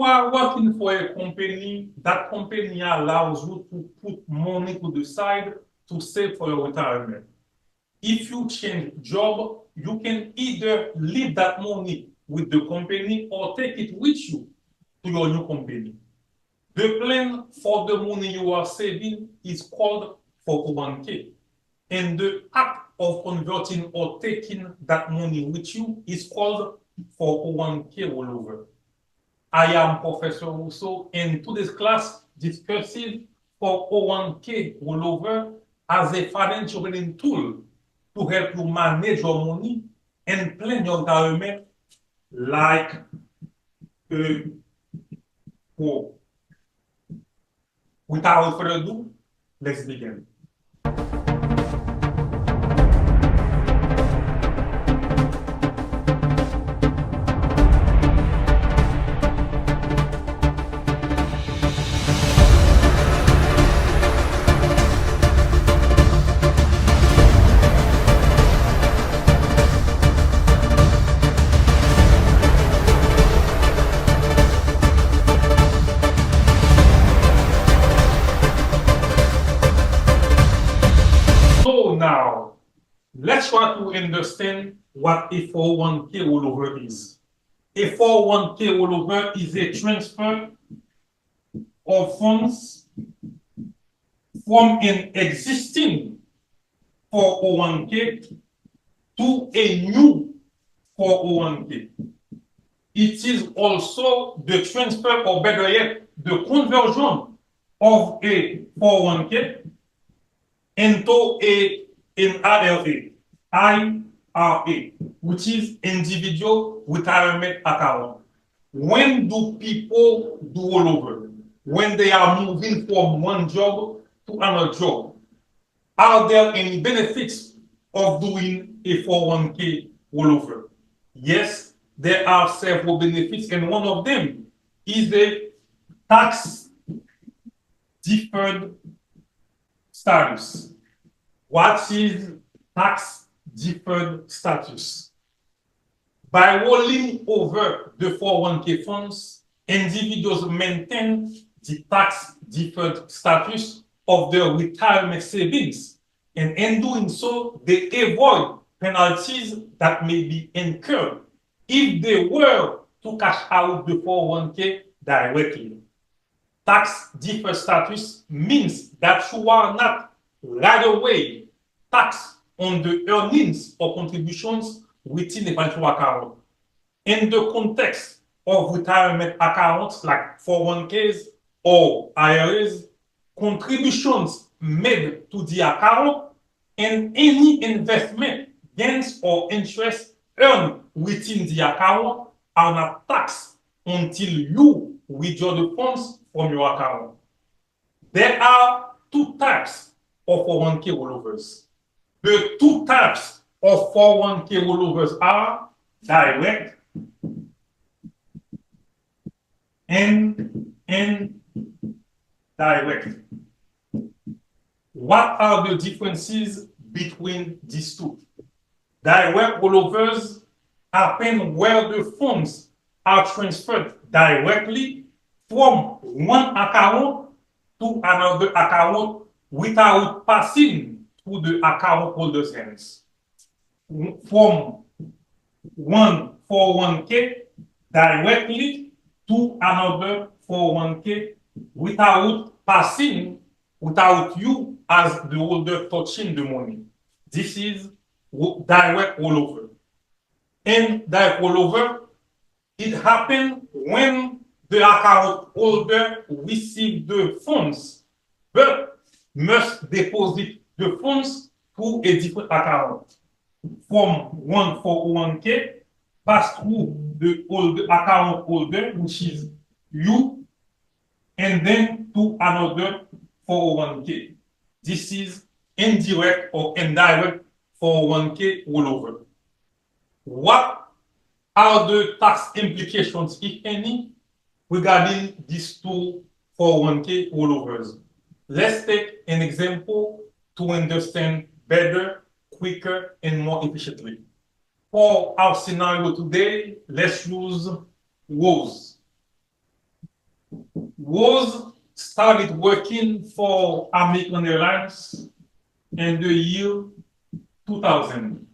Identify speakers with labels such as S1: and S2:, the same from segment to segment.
S1: you are working for a company, that company allows you to put money to the side to save for your retirement. If you change job, you can either leave that money with the company or take it with you to your new company. The plan for the money you are saving is called 401k. And the act of converting or taking that money with you is called 401k rollover. I am Professor Rousseau, and today's class discusses 401k rollover as a financial planning tool to help you manage your money and plan your retirement like a pro. Without further ado, let's begin. So now, let's try to understand what a 401k rollover is. A 401k rollover is a transfer of funds from an existing 401k to a new 401k. It is also the transfer, or better yet, the conversion of a 401k into an IRA, which is individual retirement account. When do people do rollover? When they are moving from one job to another job. Are there any benefits of doing a 401k rollover? Yes, there are several benefits, and one of them is the tax deferred status. What is tax deferred status? By rolling over the 401k funds, individuals maintain the tax deferred status of their retirement savings, and in doing so, they avoid penalties that may be incurred if they were to cash out the 401k directly. Tax deferred status means that you are not right away taxed on the earnings or contributions within the financial account. In the context of retirement accounts like 401ks or IRAs, contributions made to the account and any investment gains or interest earned within the account are not taxed until you withdraw the funds from your account. There are two types of 401k rollovers. The two types of 401k rollovers are direct and indirect. What are the differences between these two? Direct rollovers happen where the funds are transferred directly from one account to another account without passing through the account holder's hands. From one 401k directly to another 401k without you as the holder touching the money. This is direct rollover. And direct rollover, it happens when the account holder receives the funds, but must deposit the funds to a different account. From one 401k, pass through the account holder, which is you, and then to another 401k. This is indirect or indirect 401k rollover. What are the tax implications, if any, regarding these two 401k rollovers? Let's take an example to understand better, quicker, and more efficiently. For our scenario today, let's use Rose. Rose started working for American Airlines in the year 2000.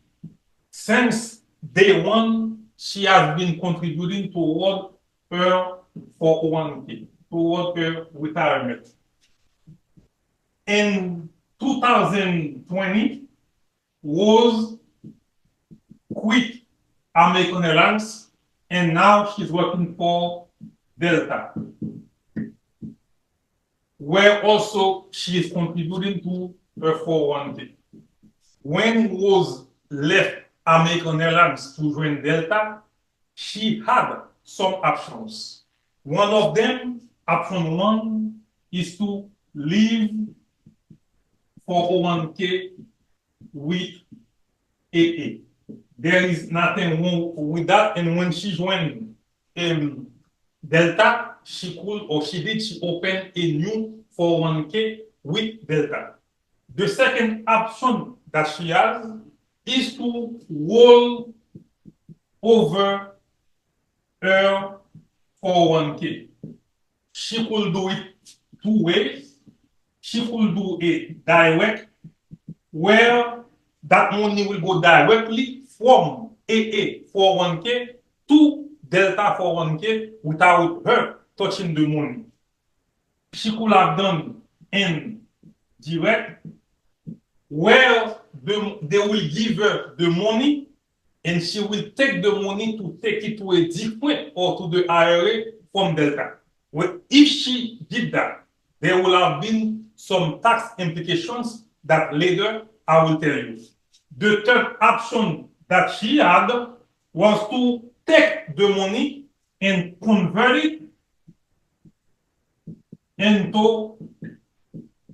S1: Since day one, she has been contributing toward her 401k, toward her retirement. In 2020, Rose quit American Airlines and now she's working for Delta, where also she is contributing to her 401k. When Rose left American Airlines to join Delta, she had some options. One of them, option one, is to leave 401k with AA. There is nothing wrong with that. And when she joined Delta, she opened a new 401k with Delta. The second option that she has is to roll over her 401k. She could do it two ways. She could do a direct, where that money will go directly from AA 401k to Delta 401k without her touching the money. She could have done in direct, where they will give her the money and she will take the money to take it to a different or to the IRA from Delta. Well, if she did that, there will have been some tax implications that later I will tell you. The third option that she had was to take the money and convert it into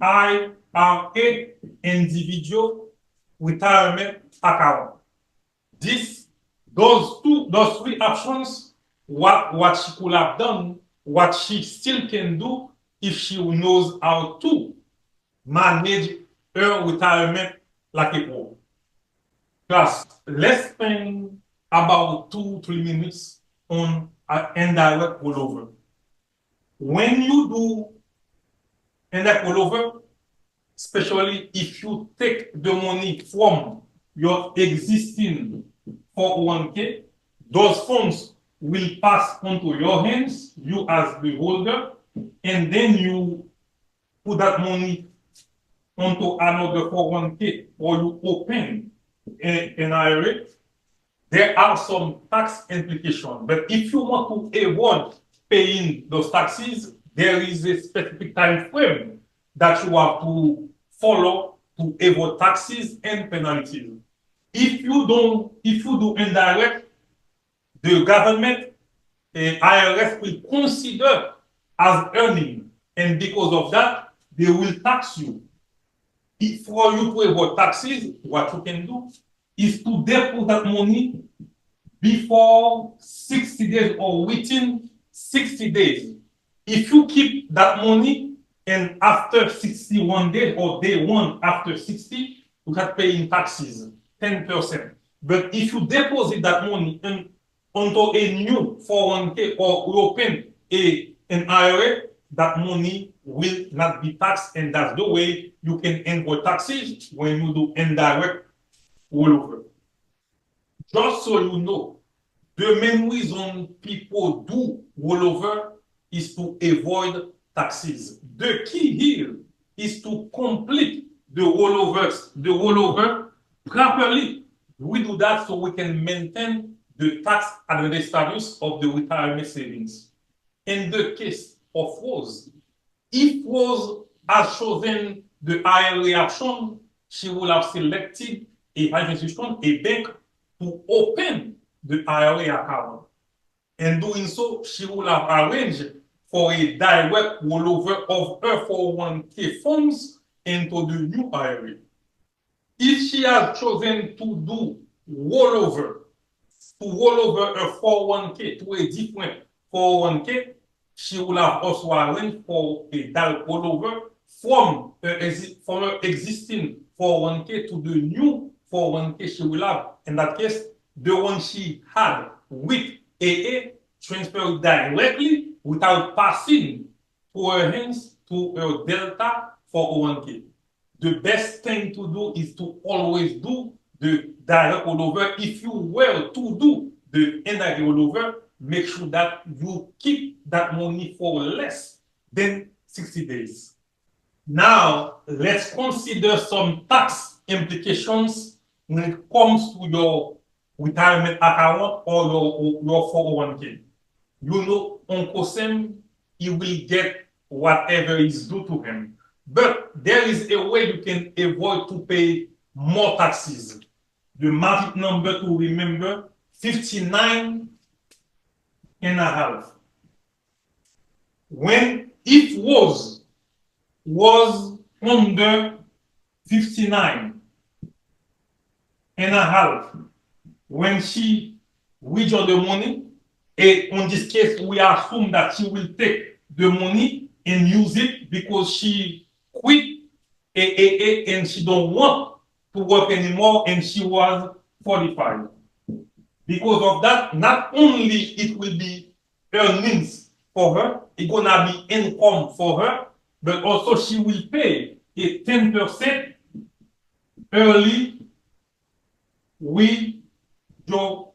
S1: IRA, individual retirement account. Those three options, what she could have done, what she still can do if she knows how to manage her retirement like a pro. Class, let's spend about 2-3 minutes on an indirect rollover. When you do indirect rollover, especially if you take the money from your existing 401k, those funds will pass onto your hands, you as the holder, and then you put that money onto another 401k or you open an IRA. There are some tax implications, but if you want to avoid paying those taxes, there is a specific time frame that you have to follow to avoid taxes and penalties. If you do indirect, the government, IRS will consider as earning, and because of that, they will tax you. If for you to avoid taxes, what you can do is to deposit that money before 60 days or within 60 days. If you keep that money and after 61 days or day one after 60, you can pay in taxes 10%. But if you deposit that money onto a new 401k or open an IRA, that money will not be taxed, and that's the way you can avoid taxes when you do indirect rollover. Just so you know, the main reason people do rollover is to avoid taxes. The key here is to complete the rollover properly. We do that so we can maintain the tax advantage status of the retirement savings. In the case of Rose, if Rose has chosen the IRA option, she will have selected a financial institution, a bank, to open the IRA account. In doing so, she will have arranged for a direct rollover of her 401k funds into the new IRA. If she has chosen to do rollover, to roll over her 401k to a different 401k, she will have also arranged for a direct rollover from her existing 401k to the new 401k she will have. In that case, the one she had with AA transferred directly without passing to enhance to a delta 401k. The best thing to do is to always do the direct rollover. If you were to do the indirect rollover, make sure that you keep that money for less than 60 days. Now, let's consider some tax implications when it comes to your retirement account or your 401k. You know, Uncle Sam, he will get whatever is due to him. But there is a way you can avoid to pay more taxes. The magic number to remember, 59 and a half. When it was under 59 and a half, when she withdraw the money, and in this case, we assume that she will take the money and use it because she quit AAA and she don't want to work anymore and she was 45. Because of that, not only it will be earnings for her, it's gonna be income for her, but also she will pay a 10% early withdrawal.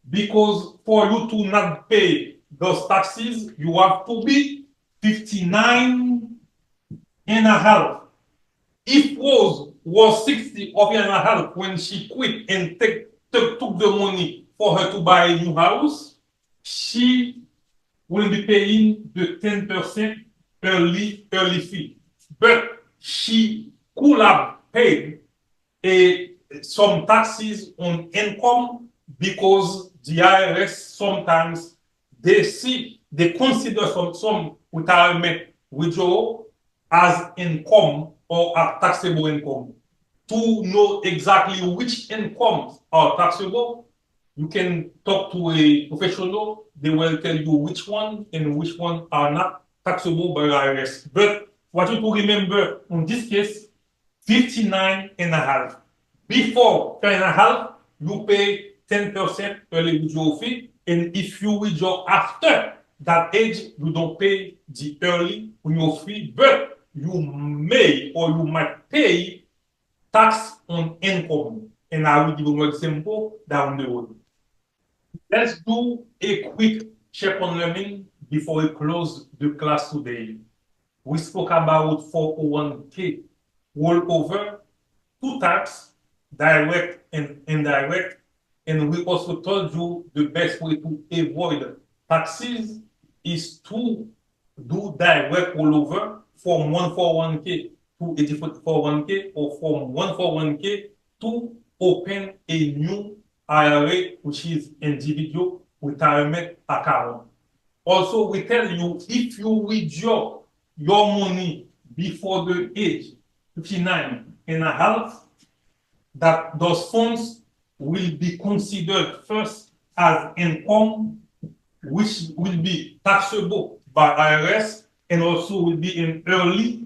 S1: Because for you to not pay those taxes, you have to be 59 and a half. If was 60 and a half when she quit and took the money for her to buy a new house, she will be paying the 10% early fee. But she could have paid some taxes on income because the IRS sometimes they consider some retirement withdrawal as income or as taxable income. To know exactly which incomes are taxable, you can talk to a professional. They will tell you which one and which one are not taxable by IRS. But what you to remember in this case, 59 and a half. Before 10 and a half, you pay 10% early withdrawal fee. And if you withdraw after that age, you don't pay the early withdrawal fee, but you may or you might pay tax on income. And I will give you an example down the road. Let's do a quick check on learning before we close the class today. We spoke about 401k rollover, two types, direct and indirect. And we also told you the best way to avoid taxes is to do direct rollover from one 401k to a different 401k or from one 401k to open a new IRA, which is individual retirement account. Also, we tell you if you withdraw your money before the age 59 and a half, that those funds will be considered first as income, which will be taxable by IRS and also will be an early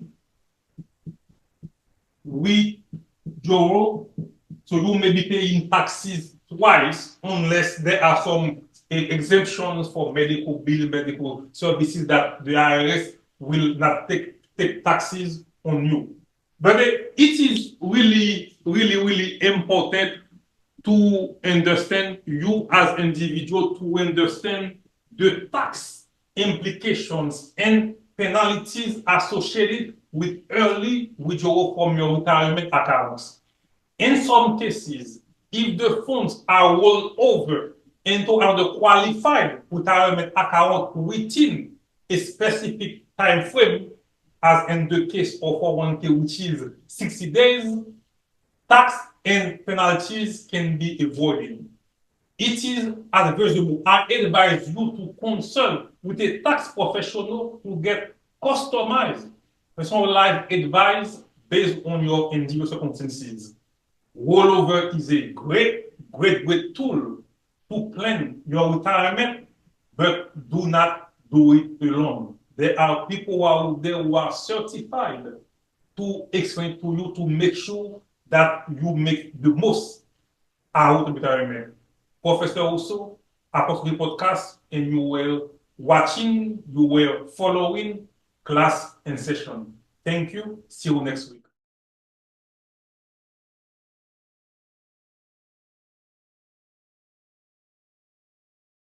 S1: withdrawal. So you may be paying taxes twice unless there are some exemptions for medical bill, medical services that the IRS will not take taxes on you. But it is really important to understand you as individual, to understand the tax implications and penalties associated with early withdrawal from your retirement accounts. In some cases, if the funds are rolled over into another qualified retirement account within a specific time frame, as in the case of 401k, which is 60 days, tax and penalties can be avoided. It is advisable. I advise you to consult with a tax professional to get customized personalized advice based on your individual circumstances. Rollover is a great tool to plan your retirement, but do not do it alone. There are people out there who are certified to explain to you to make sure that you make the most out of retirement. Professor also, across the podcast, and you were watching, you were following class in session. Thank you. See you next week.